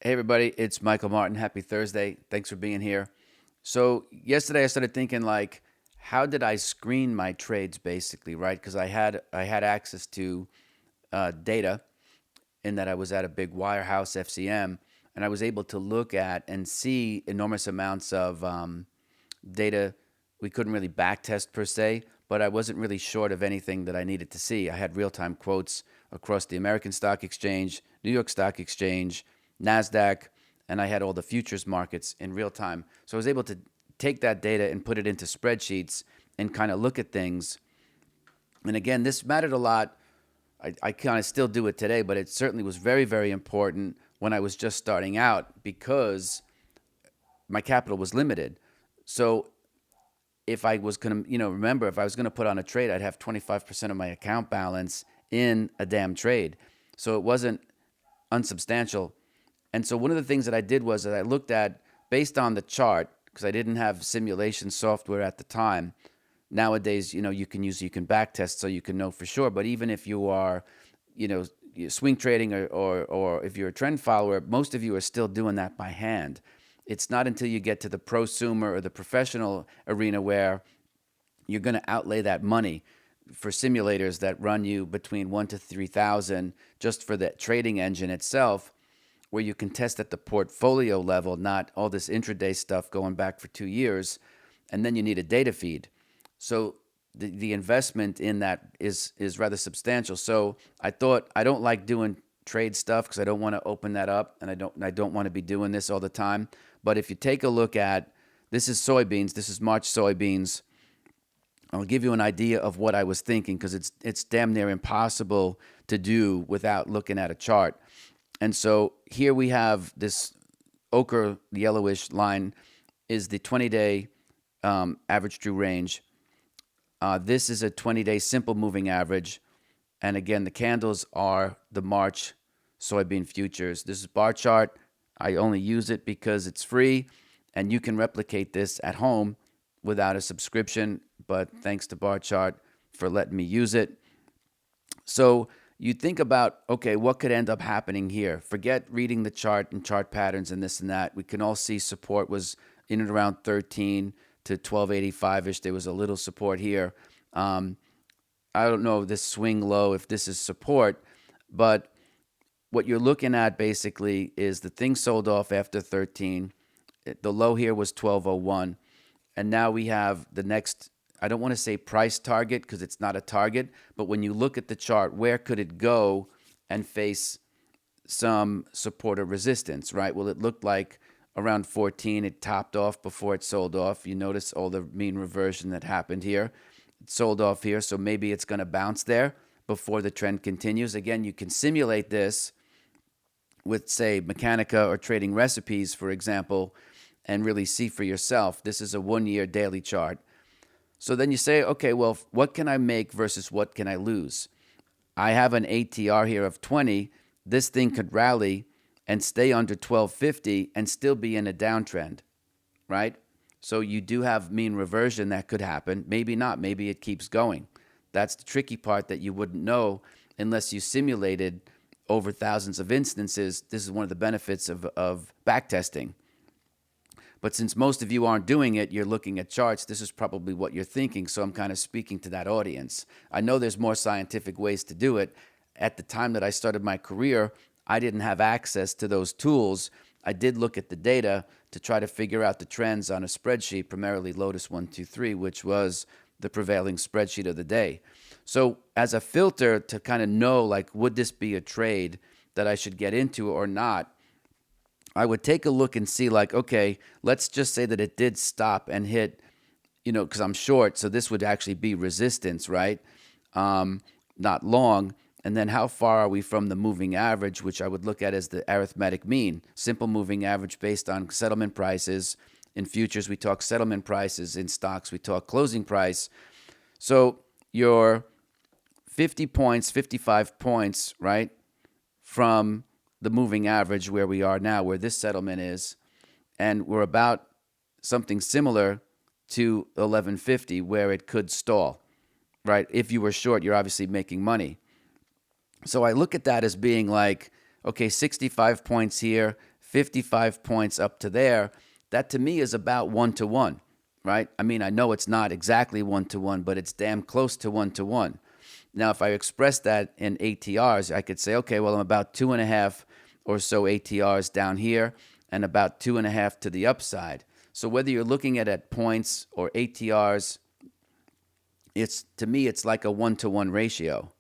Hey, everybody, it's Michael Martin. Happy Thursday. Thanks for being here. So, yesterday I started thinking, like, how did I screen my trades basically, right? Because I had access to data in that I was at a big wirehouse FCM, and I was able to look at and see enormous amounts of data. We couldn't really backtest per se, but I wasn't really short of anything that I needed to see. I had real time quotes across the American Stock Exchange, New York Stock Exchange, NASDAQ, and I had all the futures markets in real time. So I was able to take that data and put it into spreadsheets and kind of look at things. And again, this mattered a lot. I kind of still do it today, but it certainly was very, very important when I was just starting out because my capital was limited. So if I was going to, remember, if I was going to put on a trade, I'd have 25% of my account balance in a damn trade. So it wasn't unsubstantial. And so one of the things that I did was that I looked at based on the chart, because I didn't have simulation software at the time. Nowadays, you can back test so you can know for sure. But even if you are, swing trading or if you're a trend follower, most of you are still doing that by hand. It's not until you get to the prosumer or the professional arena where you're going to outlay that money for simulators that run you between 1 to 3,000 just for the trading engine itself, where you can test at the portfolio level, not all this intraday stuff going back for 2 years, and then you need a data feed. So the investment in that is rather substantial. So I thought I don't like doing trade stuff because I don't want to open that up, and I don't want to be doing this all the time. But if you take a look at this is soybeans, this is March soybeans. I'll give you an idea of what I was thinking because it's damn near impossible to do without looking at a chart. And so here we have this ochre yellowish line is the 20-day average true range. This is a 20-day simple moving average. And again, the candles are the March soybean futures. This is bar chart. I only use it because it's free and you can replicate this at home without a subscription. But thanks to bar chart for letting me use it. So you think about, okay, what could end up happening here? Forget reading the chart and chart patterns and this and that. We can all see support was in and around 13 to 1285-ish. There was a little support here. I don't know this swing low if this is support, but what you're looking at basically is the thing sold off after 13. The low here was 1201. And now we have the next, I don't want to say price target because it's not a target, but when you look at the chart, where could it go and face some support or resistance, right? Well, it looked like around 14, it topped off before it sold off. You notice all the mean reversion that happened here. It sold off here, so maybe it's going to bounce there before the trend continues. Again, you can simulate this with, say, Mechanica or Trading Recipes, for example, and really see for yourself. This is a 1-year daily chart. So then you say, okay, well, what can I make versus what can I lose? I have an ATR here of 20. This thing could rally and stay under 1250 and still be in a downtrend, right? So you do have mean reversion that could happen. Maybe not. Maybe it keeps going. That's the tricky part that you wouldn't know unless you simulated over thousands of instances. This is one of the benefits of backtesting. But since most of you aren't doing it, you're looking at charts, this is probably what you're thinking. So I'm kind of speaking to that audience. I know there's more scientific ways to do it. At the time that I started my career, I didn't have access to those tools. I did look at the data to try to figure out the trends on a spreadsheet, primarily Lotus 123, which was the prevailing spreadsheet of the day. So as a filter to kind of know, like, would this be a trade that I should get into or not? I would take a look and see, like, okay, let's just say that it did stop and hit, because I'm short, so this would actually be resistance, right? Not long. And then how far are we from the moving average, which I would look at as the arithmetic mean, simple moving average based on settlement prices. In futures, we talk settlement prices. In stocks, we talk closing price. So you're 50 points, 55 points, right, from the moving average where we are now, where this settlement is, and we're about something similar to 1150 where it could stall, right? If you were short, you're obviously making money. So I look at that as being like, okay, 65 points here, 55 points up to there, that to me is about 1-to-1, right? I mean, I know it's not exactly 1-to-1, but it's damn close to 1-to-1. Now, if I express that in ATRs, I could say, okay, well, I'm about 2.5 or so ATRs down here and about 2.5 to the upside. So whether you're looking at points or ATRs, to me, it's like a 1-to-1 ratio.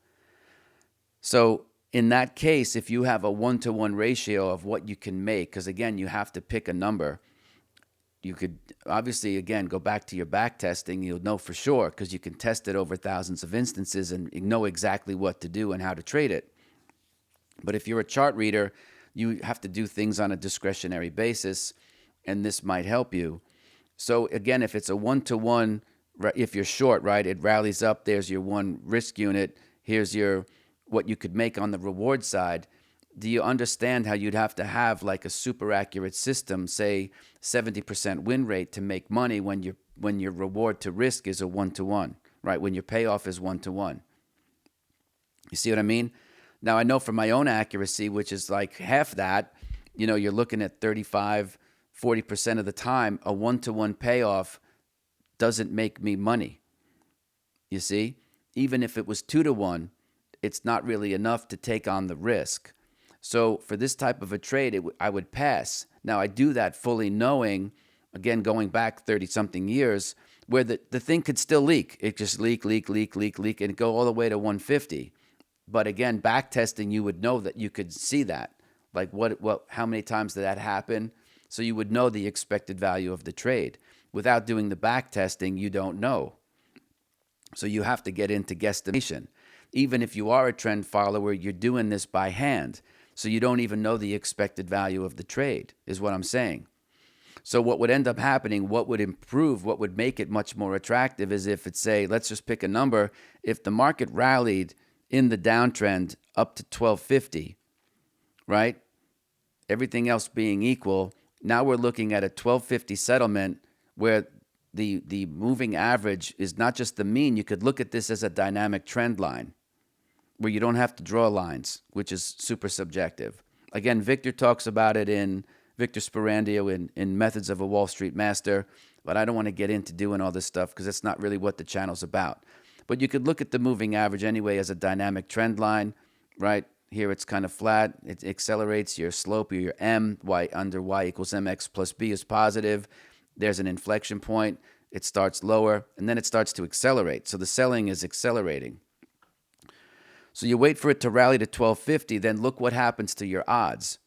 So in that case, if you have a 1-to-1 ratio of what you can make, because again, you have to pick a number, you could obviously, again, go back to your back testing. You'll know for sure because you can test it over thousands of instances and you know exactly what to do and how to trade it. But if you're a chart reader, you have to do things on a discretionary basis, and this might help you. So again, if it's a 1-to-1, if you're short, right, it rallies up. There's your one risk unit. Here's your what you could make on the reward side. Do you understand how you'd have to have like a super accurate system, say 70% win rate to make money when your reward to risk is a 1-to-1, right? When your payoff is 1-to-1. You see what I mean? Now I know from my own accuracy, which is like half that, you're looking at 35, 40% of the time, a 1-to-1 payoff doesn't make me money. You see? Even if it was 2-to-1, it's not really enough to take on the risk. So for this type of a trade, I would pass. Now, I do that fully knowing, again, going back 30-something years, where the thing could still leak. It just leak, and go all the way to 150. But again, back testing, you would know that you could see that. Like how many times did that happen? So you would know the expected value of the trade. Without doing the back testing, you don't know. So you have to get into guesstimation. Even if you are a trend follower, you're doing this by hand. So you don't even know the expected value of the trade, is what I'm saying. So what would end up happening, what would improve, what would make it much more attractive is if it's, say, let's just pick a number. If the market rallied in the downtrend up to 1250, right? Everything else being equal, now we're looking at a 1250 settlement where the moving average is not just the mean. You could look at this as a dynamic trend line where you don't have to draw lines, which is super subjective. Again, Victor talks about it Victor Sperandio in Methods of a Wall Street Master, but I don't want to get into doing all this stuff because that's not really what the channel's about. But you could look at the moving average anyway as a dynamic trend line, right? Here it's kind of flat. It accelerates. Your slope, your M, y under y equals mx plus b is positive. There's an inflection point. It starts lower, and then it starts to accelerate. So the selling is accelerating. So you wait for it to rally to 1250, then look what happens to your odds.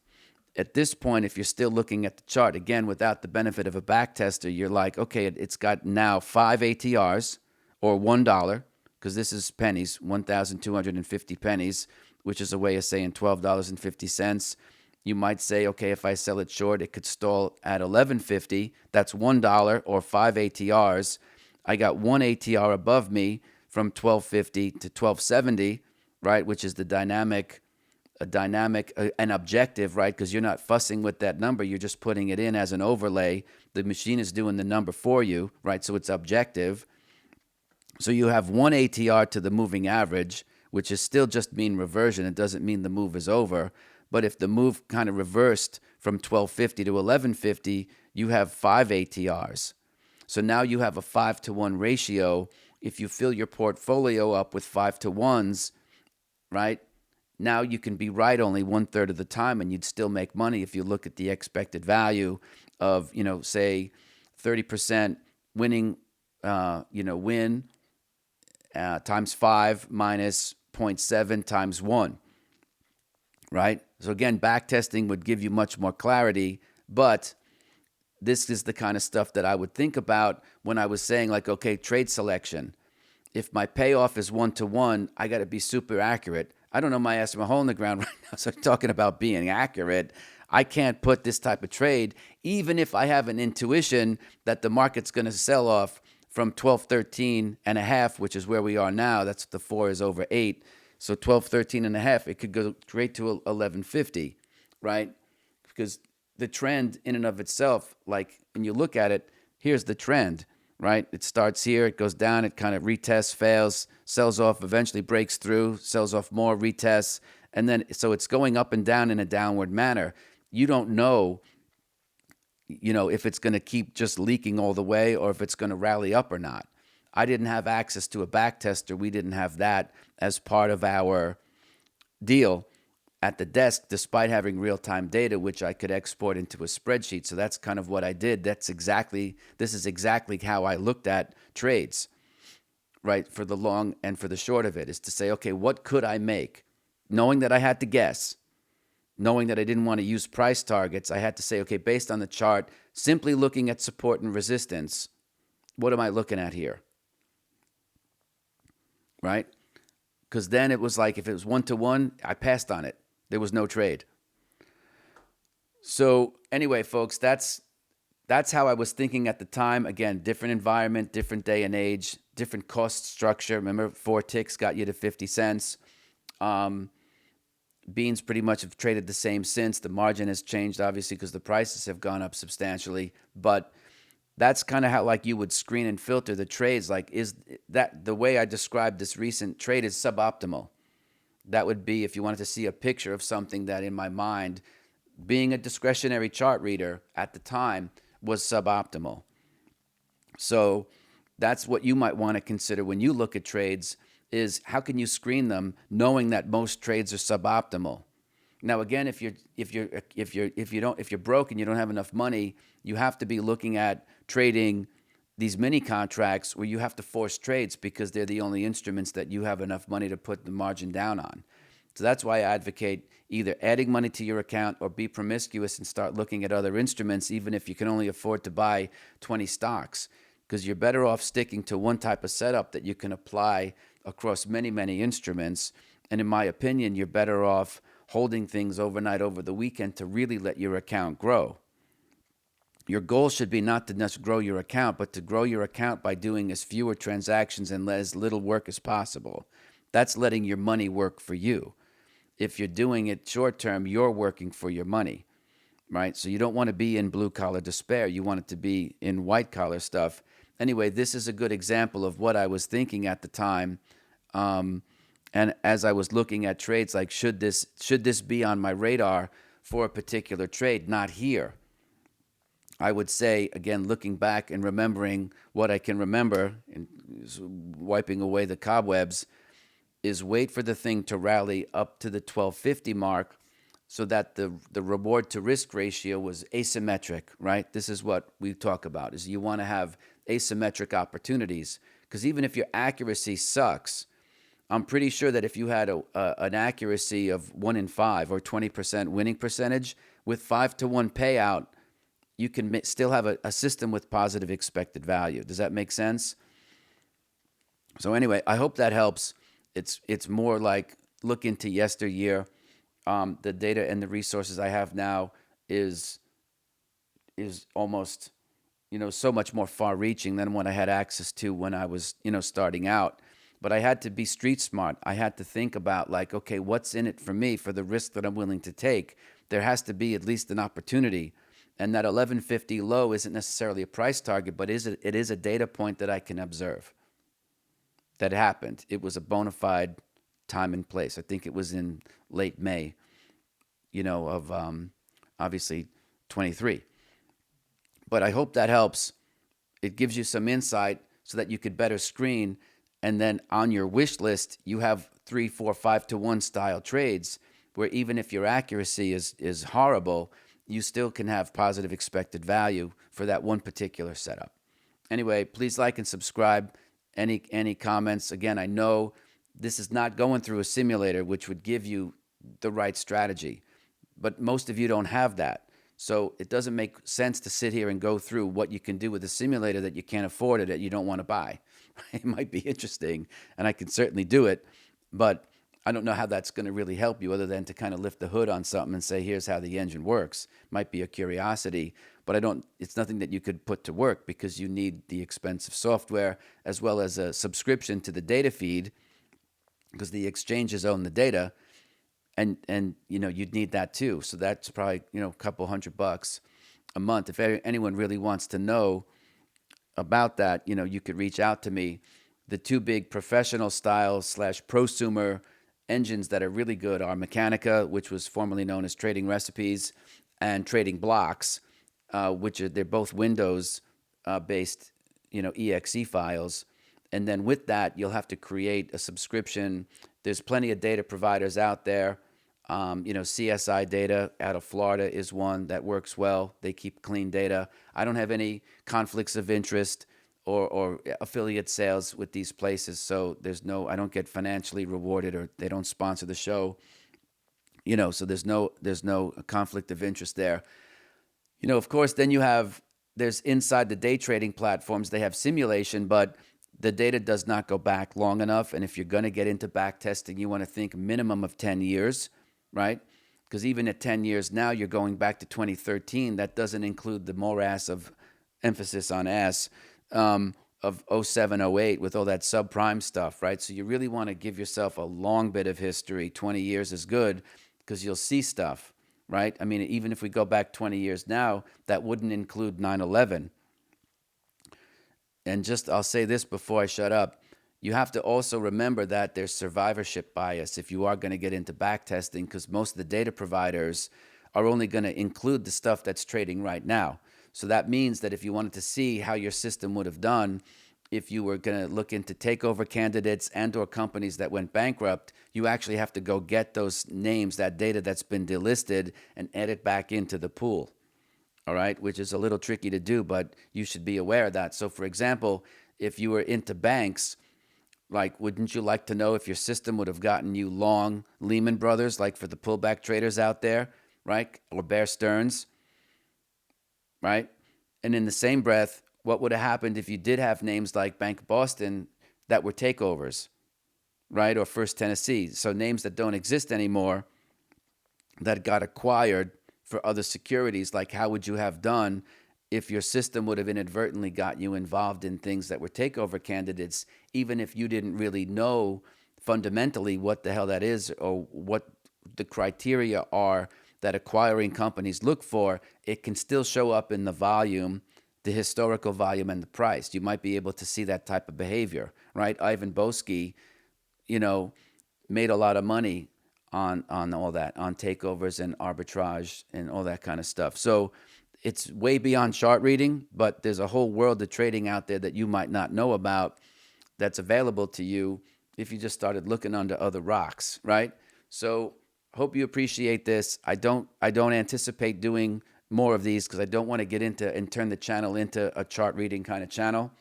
At this point, if you're still looking at the chart, again, without the benefit of a back tester, you're like, okay, it's got now 5 ATRs or $1, because this is pennies, 1,250 pennies, which is a way of saying $12.50. You might say, okay, if I sell it short, it could stall at $11.50. That's $1 or 5 ATRs. I got one ATR above me from $12.50 to $12.70, right? Which is an objective, right? Because you're not fussing with that number. You're just putting it in as an overlay. The machine is doing the number for you, right? So it's objective. So you have one ATR to the moving average, which is still just mean reversion. It doesn't mean the move is over. But if the move kind of reversed from 1250 to 1150, you have 5 ATRs. So now you have a 5-to-1 ratio. If you fill your portfolio up with 5-to-1s, right? Now you can be right only 1/3 of the time, and you'd still make money if you look at the expected value of, say 30% winning, win times 5 minus 0.7 times 1, right? So again, back testing would give you much more clarity, but this is the kind of stuff that I would think about when I was saying, like, okay, trade selection. If my payoff is 1-to-1, I got to be super accurate. I don't know my ass from a hole in the ground right now, so talking about being accurate, I can't put this type of trade, even if I have an intuition that the market's going to sell off from 1213.5, which is where we are now. That's the 4 is over 8. So 1213.5, it could go straight to 1150, right? Because the trend in and of itself, like when you look at it, here's the trend, right? It starts here, it goes down, it kind of retests, fails, sells off, eventually breaks through, sells off more, retests, and then so it's going up and down in a downward manner. you don't know, if it's going to keep just leaking all the way or if it's going to rally up or not. I didn't have access to a back tester. We didn't have that as part of our deal at the desk, despite having real-time data, which I could export into a spreadsheet. So that's kind of what I did. This is exactly how I looked at trades, right? For the long and for the short of it, is to say, okay, what could I make? Knowing that I had to guess, knowing that I didn't want to use price targets, I had to say, okay, based on the chart, simply looking at support and resistance, what am I looking at here? Right? Because then it was like if it was 1-to-1, I passed on it. There was no trade. So anyway, folks, that's how I was thinking at the time. Again, different environment, different day and age, different cost structure. Remember, 4 ticks got you to 50 cents. Beans pretty much have traded the same since. The margin has changed, obviously, because the prices have gone up substantially. But that's kind of how like you would screen and filter the trades. Like, is that the way I described this recent trade is suboptimal? That would be if you wanted to see a picture of something that in my mind, being a discretionary chart reader at the time, was suboptimal. So that's what you might want to consider when you look at trades, is how can you screen them knowing that most trades are suboptimal. Now again, if you're broke and you don't have enough money, you have to be looking at trading these mini contracts where you have to force trades because they're the only instruments that you have enough money to put the margin down on. So that's why I advocate either adding money to your account or be promiscuous and start looking at other instruments, even if you can only afford to buy 20 stocks, because you're better off sticking to one type of setup that you can apply across many, many instruments. And in my opinion, you're better off holding things overnight over the weekend to really let your account grow. Your goal should be not to just grow your account, but to grow your account by doing as fewer transactions and as little work as possible. That's letting your money work for you. If you're doing it short term, you're working for your money, right? So you don't want to be in blue collar despair. You want it to be in white collar stuff. Anyway, this is a good example of what I was thinking at the time. And as I was looking at trades, like should this be on my radar for a particular trade? Not here. I would say, again, looking back and remembering what I can remember and wiping away the cobwebs, is wait for the thing to rally up to the 1250 mark so that the reward to risk ratio was asymmetric, right? This is what we talk about, is you want to have asymmetric opportunities, because even if your accuracy sucks, I'm pretty sure that if you had an accuracy of 1 in 5 or 20% winning percentage with 5-to-1 payout, you can still have a system with positive expected value. Does that make sense? So anyway, I hope that helps. It's more like look into yesteryear. The data and the resources I have now is almost, so much more far-reaching than what I had access to when I was, starting out. But I had to be street smart. I had to think about like, okay, what's in it for me for the risk that I'm willing to take? There has to be at least an opportunity. And that 1150 low isn't necessarily a price target, but it is a data point that I can observe that happened. It was a bona fide time and place. I think it was in late May, of obviously 23. But I hope that helps. It gives you some insight so that you could better screen. And then on your wish list, you have 3, 4, 5-to-1 style trades where even if your accuracy is horrible, you still can have positive expected value for that one particular setup. Anyway, please like and subscribe. Any comments? Again, I know this is not going through a simulator, which would give you the right strategy, but most of you don't have that. So it doesn't make sense to sit here and go through what you can do with a simulator that you can't afford or that you don't want to buy. It might be interesting, and I can certainly do it, but I don't know how that's going to really help you other than to kind of lift the hood on something and say, here's how the engine works. Might be a curiosity, but it's nothing that you could put to work because you need the expensive software as well as a subscription to the data feed because the exchanges own the data, and you'd need that too. So that's probably, a couple $100 a month. If anyone really wants to know about that, you could reach out to me. The two big professional style / prosumer engines that are really good are Mechanica, which was formerly known as Trading Recipes, and trading blocks, which are they're both Windows based, exe files. And then with that, you'll have to create a subscription. There's plenty of data providers out there. CSI Data out of Florida is one that works well. They keep clean data. I don't have any conflicts of interest or affiliate sales with these places, so I don't get financially rewarded, or they don't sponsor the show. So there's no conflict of interest there. Of course, then there's inside the day trading platforms, they have simulation, but the data does not go back long enough. And if you're going to get into back testing, you want to think minimum of 10 years, right? Because even at 10 years now, you're going back to 2013. That doesn't include the morass of emphasis on ass of '07, '08 with all that subprime stuff, right? So you really want to give yourself a long bit of history. 20 years is good because you'll see stuff, right? I mean, even if we go back 20 years now, that wouldn't include 9/11. And I'll say this before I shut up. You have to also remember that there's survivorship bias if you are going to get into backtesting, because most of the data providers are only going to include the stuff that's trading right now. So that means that if you wanted to see how your system would have done if you were going to look into takeover candidates and or companies that went bankrupt, you actually have to go get those names, that data that's been delisted, and add it back into the pool. All right, which is a little tricky to do, but you should be aware of that. So, for example, if you were into banks, like, wouldn't you like to know if your system would have gotten you long Lehman Brothers, like for the pullback traders out there, right? Or Bear Stearns, right? And in the same breath, what would have happened if you did have names like Bank of Boston that were takeovers, right? Or First Tennessee. So names that don't exist anymore that got acquired for other securities. Like, how would you have done if your system would have inadvertently got you involved in things that were takeover candidates, even if you didn't really know fundamentally what the hell that is or what the criteria are that acquiring companies look for? It can still show up in the volume, the historical volume, and the price. You might be able to see that type of behavior, right? Ivan Boesky, made a lot of money on all that, on takeovers and arbitrage and all that kind of stuff. So it's way beyond chart reading, but there's a whole world of trading out there that you might not know about that's available to you if you just started looking under other rocks, right? So hope you appreciate this. I don't anticipate doing more of these because I don't want to get into and turn the channel into a chart reading kind of channel.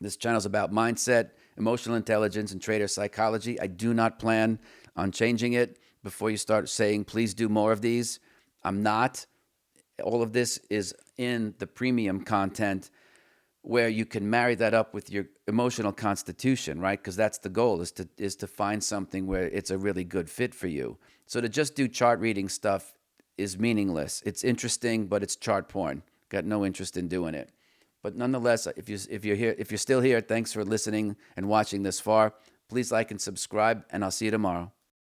This channel is about mindset, emotional intelligence, and trader psychology. I do not plan on changing it before you start saying, please do more of these. I'm not. All of this is in the premium content where you can marry that up with your emotional constitution, right? Because that's the goal, is to find something where it's a really good fit for you. So to just do chart reading stuff is meaningless. It's interesting, but it's chart porn. Got no interest in doing it. But nonetheless, if you're still here, thanks for listening and watching this far. Please like and subscribe, and I'll see you tomorrow.